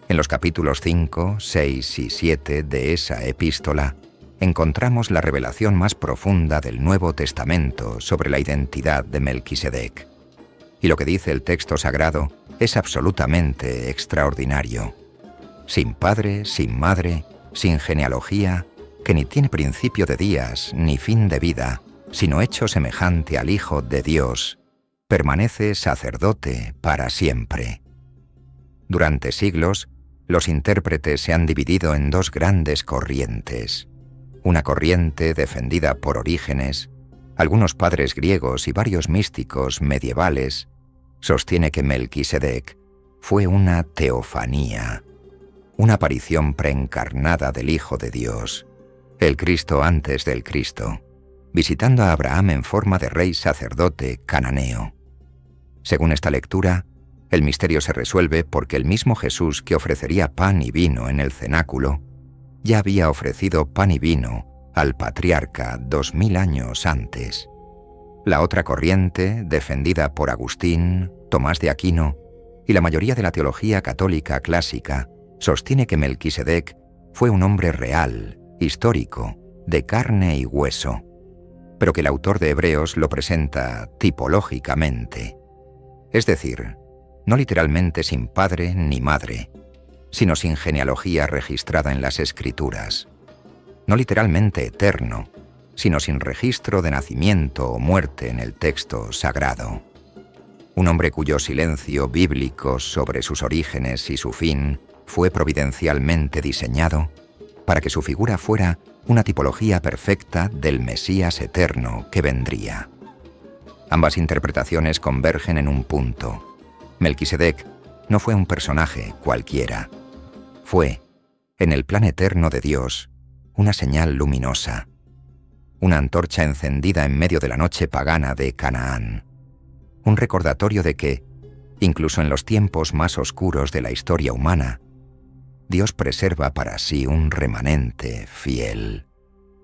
Speaker 1: En los capítulos 5, 6 y 7 de esa epístola, encontramos la revelación más profunda del Nuevo Testamento sobre la identidad de Melquisedec. Y lo que dice el texto sagrado es absolutamente extraordinario. Sin padre, sin madre, sin genealogía, que ni tiene principio de días ni fin de vida, sino hecho semejante al Hijo de Dios, permanece sacerdote para siempre. Durante siglos, los intérpretes se han dividido en 2 grandes corrientes. Una corriente defendida por Orígenes, algunos padres griegos y varios místicos medievales, sostiene que Melquisedec fue una teofanía, una aparición preencarnada del Hijo de Dios, el Cristo antes del Cristo, visitando a Abraham en forma de rey sacerdote cananeo. Según esta lectura, el misterio se resuelve porque el mismo Jesús que ofrecería pan y vino en el cenáculo, ya había ofrecido pan y vino al patriarca 2000 años antes. La otra corriente, defendida por Agustín, Tomás de Aquino y la mayoría de la teología católica clásica, sostiene que Melquisedec fue un hombre real, histórico, de carne y hueso, pero que el autor de Hebreos lo presenta tipológicamente, es decir, no literalmente sin padre ni madre, sino sin genealogía registrada en las Escrituras, no literalmente eterno, sino sin registro de nacimiento o muerte en el texto sagrado. un hombre cuyo silencio bíblico sobre sus orígenes y su fin fue providencialmente diseñado para que su figura fuera una tipología perfecta del Mesías eterno que vendría. Ambas interpretaciones convergen en un punto. Melquisedec no fue un personaje cualquiera. Fue, en el plan eterno de Dios, una señal luminosa, una antorcha encendida en medio de la noche pagana de Canaán, un recordatorio de que, incluso en los tiempos más oscuros de la historia humana, Dios preserva para sí un remanente fiel,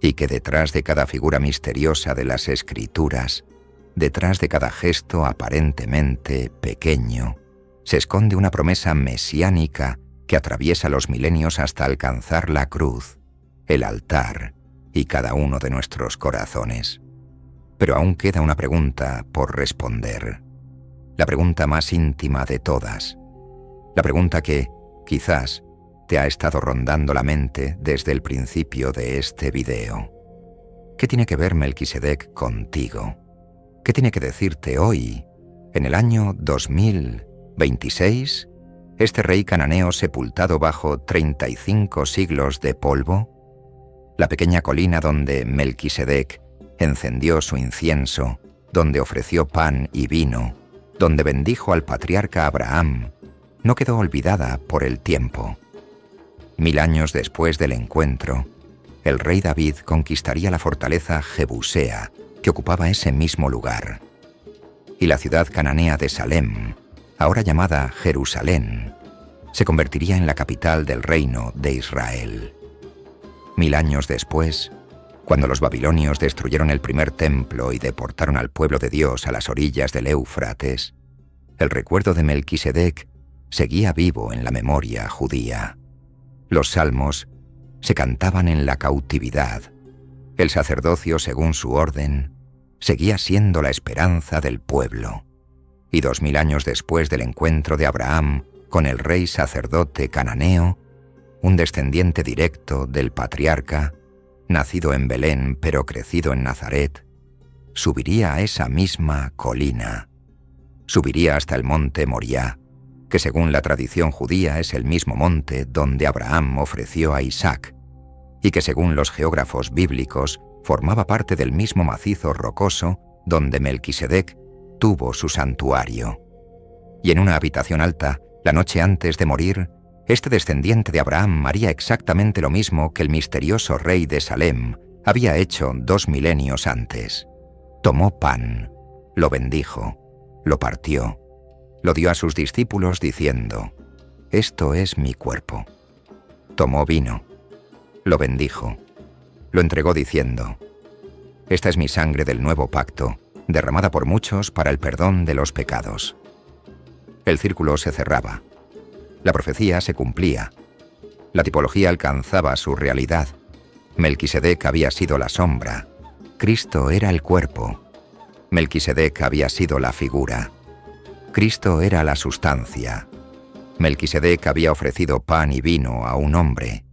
Speaker 1: y que detrás de cada figura misteriosa de las Escrituras, detrás de cada gesto aparentemente pequeño, se esconde una promesa mesiánica que atraviesa los milenios hasta alcanzar la cruz, el altar y cada uno de nuestros corazones. Pero aún queda una pregunta por responder, la pregunta más íntima de todas, la pregunta que, quizás, te ha estado rondando la mente desde el principio de este video. ¿Qué tiene que ver Melquisedec contigo? ¿Qué tiene que decirte hoy, en el año 2026, este rey cananeo sepultado bajo 35 siglos de polvo? La pequeña colina donde Melquisedec encendió su incienso, donde ofreció pan y vino, donde bendijo al patriarca Abraham, no quedó olvidada por el tiempo. 1000 años después del encuentro, el rey David conquistaría la fortaleza Jebusea, que ocupaba ese mismo lugar. Y la ciudad cananea de Salem, ahora llamada Jerusalén, se convertiría en la capital del reino de Israel. 1000 años después, cuando los babilonios destruyeron el primer templo y deportaron al pueblo de Dios a las orillas del Éufrates, el recuerdo de Melquisedec seguía vivo en la memoria judía. Los salmos se cantaban en la cautividad. El sacerdocio, según su orden, seguía siendo la esperanza del pueblo. Y 2000 años después del encuentro de Abraham con el rey sacerdote cananeo, un descendiente directo del patriarca, nacido en Belén pero crecido en Nazaret, subiría a esa misma colina. Subiría hasta el monte Moriah, que según la tradición judía es el mismo monte donde Abraham ofreció a Isaac, y que según los geógrafos bíblicos formaba parte del mismo macizo rocoso donde Melquisedec tuvo su santuario. Y en una habitación alta, la noche antes de morir, este descendiente de Abraham haría exactamente lo mismo que el misterioso rey de Salem había hecho 2 milenios antes. Tomó pan, lo bendijo, lo partió, lo dio a sus discípulos diciendo: «Esto es mi cuerpo». Tomó vino, lo bendijo, lo entregó diciendo: «Esta es mi sangre del nuevo pacto, derramada por muchos para el perdón de los pecados». El círculo se cerraba. La profecía se cumplía. La tipología alcanzaba su realidad. Melquisedec había sido la sombra. Cristo era el cuerpo. Melquisedec había sido la figura. Cristo era la sustancia. Melquisedec había ofrecido pan y vino a un hombre.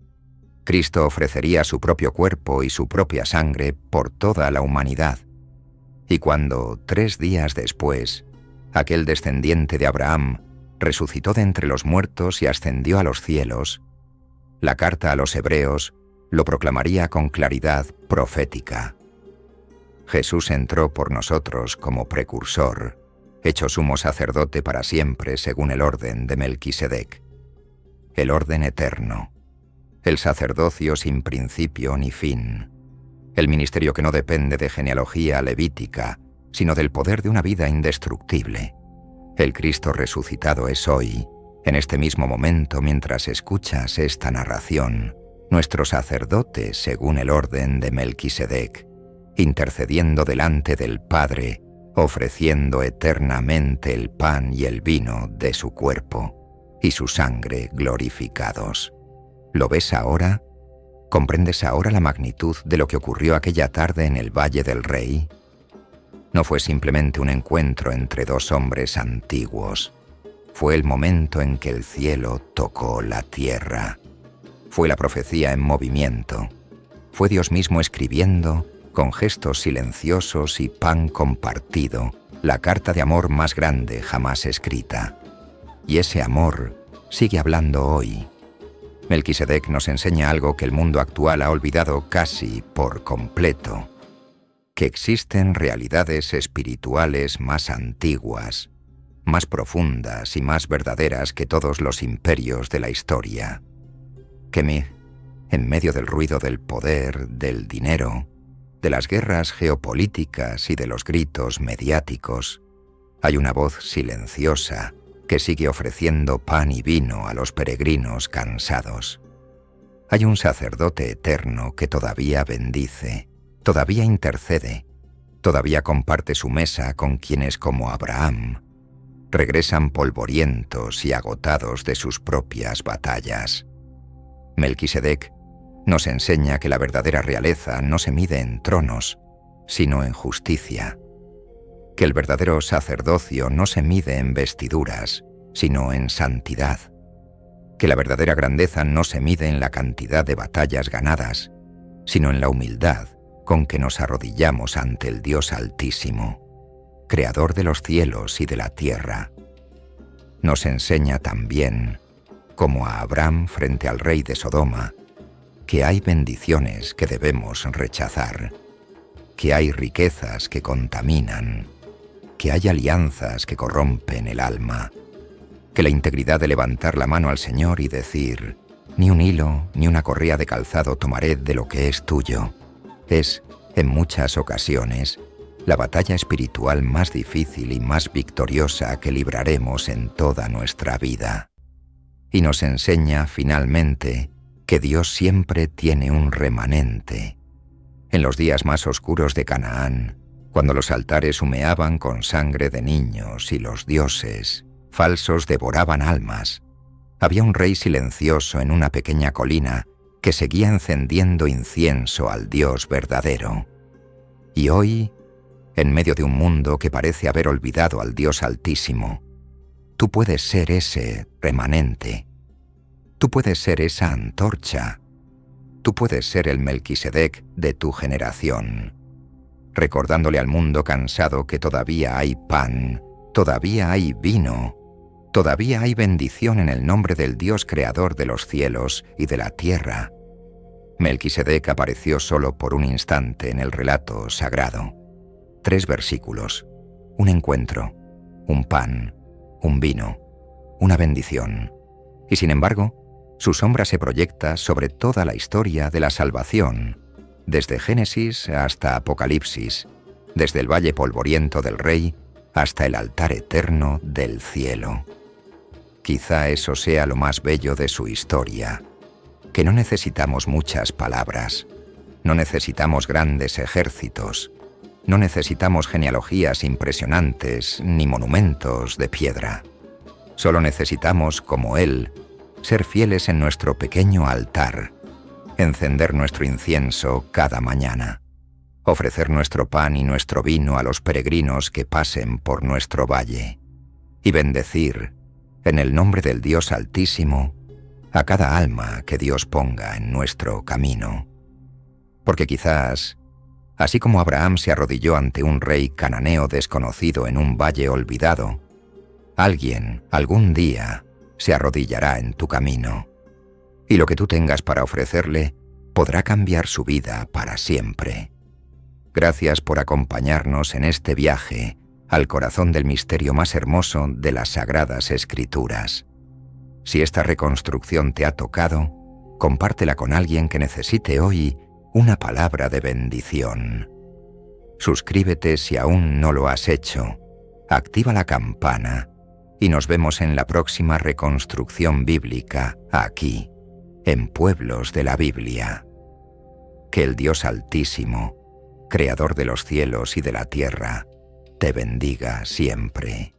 Speaker 1: Cristo ofrecería su propio cuerpo y su propia sangre por toda la humanidad. Y cuando, 3 días después, aquel descendiente de Abraham resucitó de entre los muertos y ascendió a los cielos, la carta a los hebreos lo proclamaría con claridad profética. Jesús entró por nosotros como precursor, hecho sumo sacerdote para siempre según el orden de Melquisedec. El orden eterno, el sacerdocio sin principio ni fin, el ministerio que no depende de genealogía levítica, sino del poder de una vida indestructible. El Cristo resucitado es hoy, en este mismo momento mientras escuchas esta narración, nuestro sacerdote según el orden de Melquisedec, intercediendo delante del Padre, ofreciendo eternamente el pan y el vino de su cuerpo y su sangre glorificados. ¿Lo ves ahora? ¿Comprendes ahora la magnitud de lo que ocurrió aquella tarde en el Valle del Rey? No fue simplemente un encuentro entre 2 hombres antiguos. Fue el momento en que el cielo tocó la tierra. Fue la profecía en movimiento. Fue Dios mismo escribiendo, con gestos silenciosos y pan compartido, la carta de amor más grande jamás escrita. Y ese amor sigue hablando hoy. Melquisedec nos enseña algo que el mundo actual ha olvidado casi por completo: que existen realidades espirituales más antiguas, más profundas y más verdaderas que todos los imperios de la historia. Que en medio del ruido del poder, del dinero, de las guerras geopolíticas y de los gritos mediáticos, hay una voz silenciosa que sigue ofreciendo pan y vino a los peregrinos cansados. Hay un sacerdote eterno que todavía bendice, todavía intercede, todavía comparte su mesa con quienes, como Abraham, regresan polvorientos y agotados de sus propias batallas. Melquisedec nos enseña que la verdadera realeza no se mide en tronos, sino en justicia; que el verdadero sacerdocio no se mide en vestiduras, sino en santidad; que la verdadera grandeza no se mide en la cantidad de batallas ganadas, sino en la humildad con que nos arrodillamos ante el Dios Altísimo, Creador de los cielos y de la tierra. Nos enseña también, como a Abraham frente al rey de Sodoma, que hay bendiciones que debemos rechazar, que hay riquezas que contaminan, que hay alianzas que corrompen el alma, que la integridad de levantar la mano al Señor y decir: ni un hilo ni una correa de calzado tomaré de lo que es tuyo, es, en muchas ocasiones, la batalla espiritual más difícil y más victoriosa que libraremos en toda nuestra vida. Y nos enseña, finalmente, que Dios siempre tiene un remanente. En los días más oscuros de Canaán, cuando los altares humeaban con sangre de niños y los dioses falsos devoraban almas, había un rey silencioso en una pequeña colina que seguía encendiendo incienso al Dios verdadero. Y hoy, en medio de un mundo que parece haber olvidado al Dios Altísimo, tú puedes ser ese remanente. Tú puedes ser esa antorcha. Tú puedes ser el Melquisedec de tu generación, recordándole al mundo cansado que todavía hay pan, todavía hay vino, todavía hay bendición en el nombre del Dios creador de los cielos y de la tierra. Melquisedec apareció solo por un instante en el relato sagrado. 3 versículos, un encuentro, un pan, un vino, una bendición. Y sin embargo, su sombra se proyecta sobre toda la historia de la salvación, desde Génesis hasta Apocalipsis, desde el valle polvoriento del Rey hasta el altar eterno del cielo. Quizá eso sea lo más bello de su historia, que no necesitamos muchas palabras, no necesitamos grandes ejércitos, no necesitamos genealogías impresionantes ni monumentos de piedra. Solo necesitamos, como Él, ser fieles en nuestro pequeño altar, encender nuestro incienso cada mañana, ofrecer nuestro pan y nuestro vino a los peregrinos que pasen por nuestro valle, y bendecir, en el nombre del Dios Altísimo, a cada alma que Dios ponga en nuestro camino. Porque quizás, así como Abraham se arrodilló ante un rey cananeo desconocido en un valle olvidado, alguien, algún día, se arrodillará en tu camino, y lo que tú tengas para ofrecerle podrá cambiar su vida para siempre. Gracias por acompañarnos en este viaje al corazón del misterio más hermoso de las Sagradas Escrituras. Si esta reconstrucción te ha tocado, compártela con alguien que necesite hoy una palabra de bendición. Suscríbete si aún no lo has hecho, activa la campana y nos vemos en la próxima reconstrucción bíblica aquí, en Pueblos de la Biblia. Que el Dios Altísimo, Creador de los cielos y de la tierra, te bendiga siempre.